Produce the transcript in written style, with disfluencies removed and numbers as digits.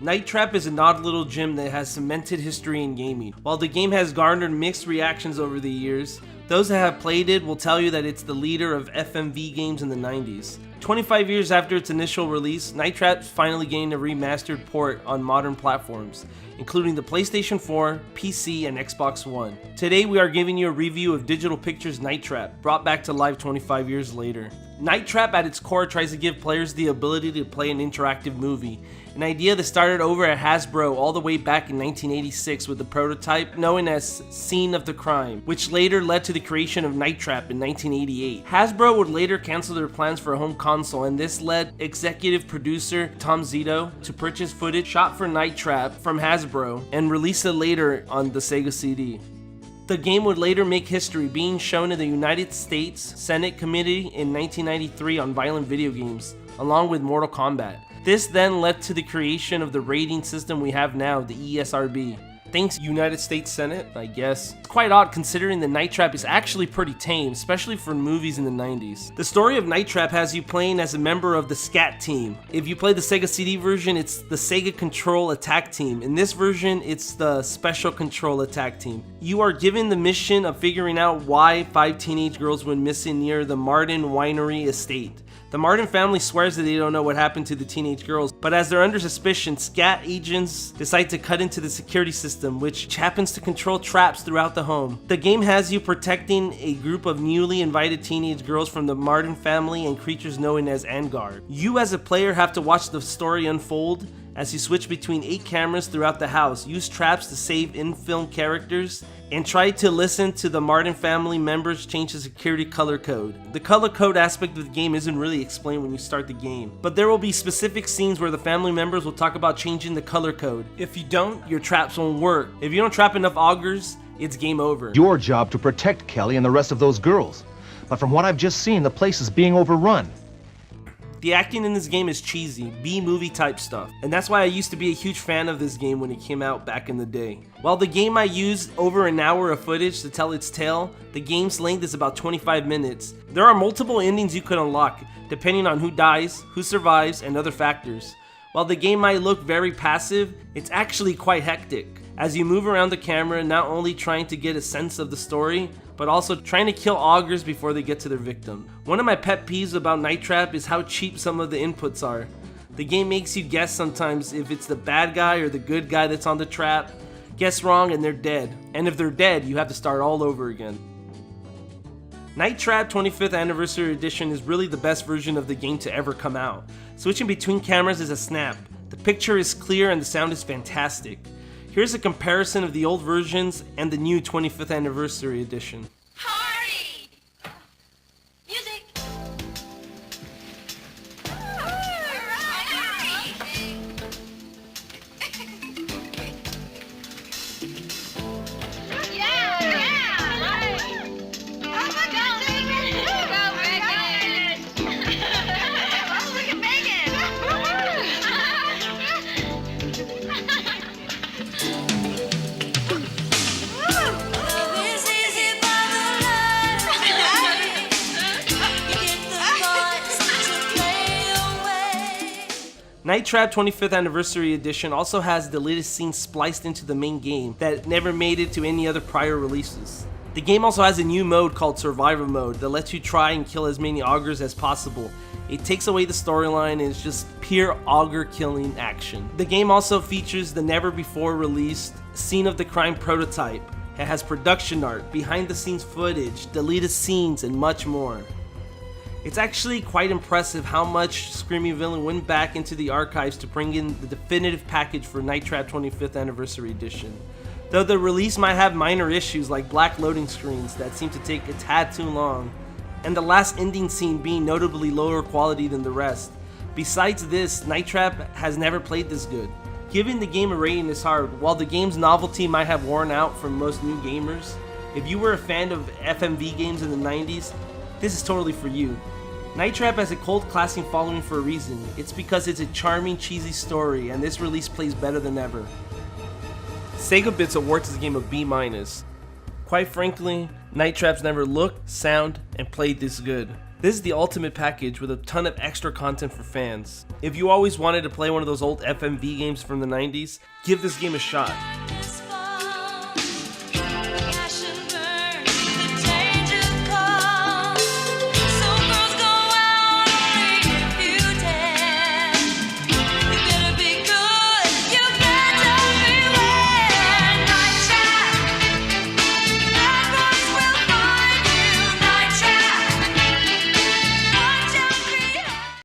Night Trap is an odd little gem that has cemented history in gaming. While the game has garnered mixed reactions over the years, those that have played it will tell you that it's the leader of FMV games in the 90s. 25 years after its initial release, Night Trap's finally gained a remastered port on modern platforms, including the PlayStation 4, PC, and Xbox One. Today we are giving you a review of Digital Pictures' Night Trap, brought back to life 25 years later. Night Trap at its core tries to give players the ability to play an interactive movie, an idea that started over at Hasbro all the way back in 1986 with the prototype known as Scene of the Crime, which later led to the creation of Night Trap in 1988. Hasbro would later cancel their plans for a home console, and this led executive producer Tom Zito to purchase footage shot for Night Trap from Hasbro and release it later on the Sega CD. The game would later make history, being shown in the United States Senate Committee in 1993 on Violent Video Games, along with Mortal Kombat. This then led to the creation of the rating system we have now, the ESRB. Thanks United States Senate, I guess. It's quite odd considering the Night Trap is actually pretty tame, especially for movies in the 90s. The story of Night Trap has you playing as a member of the SCAT team. If you play the Sega CD version, it's the Sega Control Attack Team. In this version, it's the Special Control Attack Team. You are given the mission of figuring out why 5 teenage girls went missing near the Martin Winery estate. The Martin family swears that they don't know what happened to the teenage girls, but as they're under suspicion, SCAT agents decide to cut into the security system, which happens to control traps throughout the home. The game has you protecting a group of newly invited teenage girls from the Martin family and creatures known as Angard. You as a player have to watch the story unfold as you switch between 8 cameras throughout the house, use traps to save in-film characters, and try to listen to the Martin family members change the security color code. The color code aspect of the game isn't really explained when you start the game, but there will be specific scenes where the family members will talk about changing the color code. If you don't, your traps won't work. If you don't trap enough augers, it's game over. Your job to protect Kelly and the rest of those girls, but from what I've just seen, the place is being overrun. The acting in this game is cheesy, B-movie type stuff, and that's why I used to be a huge fan of this game when it came out back in the day. While the game might use over an hour of footage to tell its tale, the game's length is about 25 minutes. There are multiple endings you could unlock, depending on who dies, who survives, and other factors. While the game might look very passive, it's actually quite hectic, as you move around the camera not only trying to get a sense of the story, but also trying to kill augers before they get to their victim. One of my pet peeves about Night Trap is how cheap some of the inputs are. The game makes you guess sometimes if it's the bad guy or the good guy that's on the trap. Guess wrong and they're dead. And if they're dead, you have to start all over again. Night Trap 25th Anniversary Edition is really the best version of the game to ever come out. Switching between cameras is a snap. The picture is clear and the sound is fantastic. Here's a comparison of the old versions and the new 25th Anniversary Edition. Party! Music! Night Trap 25th Anniversary Edition also has deleted scenes spliced into the main game that never made it to any other prior releases. The game also has a new mode called Survivor Mode that lets you try and kill as many augers as possible. It takes away the storyline and is just pure auger killing action. The game also features the never before released Scene of the Crime prototype. It has production art, behind the scenes footage, deleted scenes, and much more. It's actually quite impressive how much Screaming Villain went back into the archives to bring in the definitive package for Night Trap 25th Anniversary Edition. Though the release might have minor issues like black loading screens that seem to take a tad too long, and the last ending scene being notably lower quality than the rest. Besides this, Night Trap has never played this good. Giving the game a rating is hard. While the game's novelty might have worn out for most new gamers, if you were a fan of FMV games in the 90s, this is totally for you. Night Trap has a cult classic following for a reason. It's because it's a charming, cheesy story, and this release plays better than ever. Sega Bits awards this game a B-. Quite frankly, Night Trap's never looked, sound, and played this good. This is the ultimate package with a ton of extra content for fans. If you always wanted to play one of those old FMV games from the 90s, give this game a shot.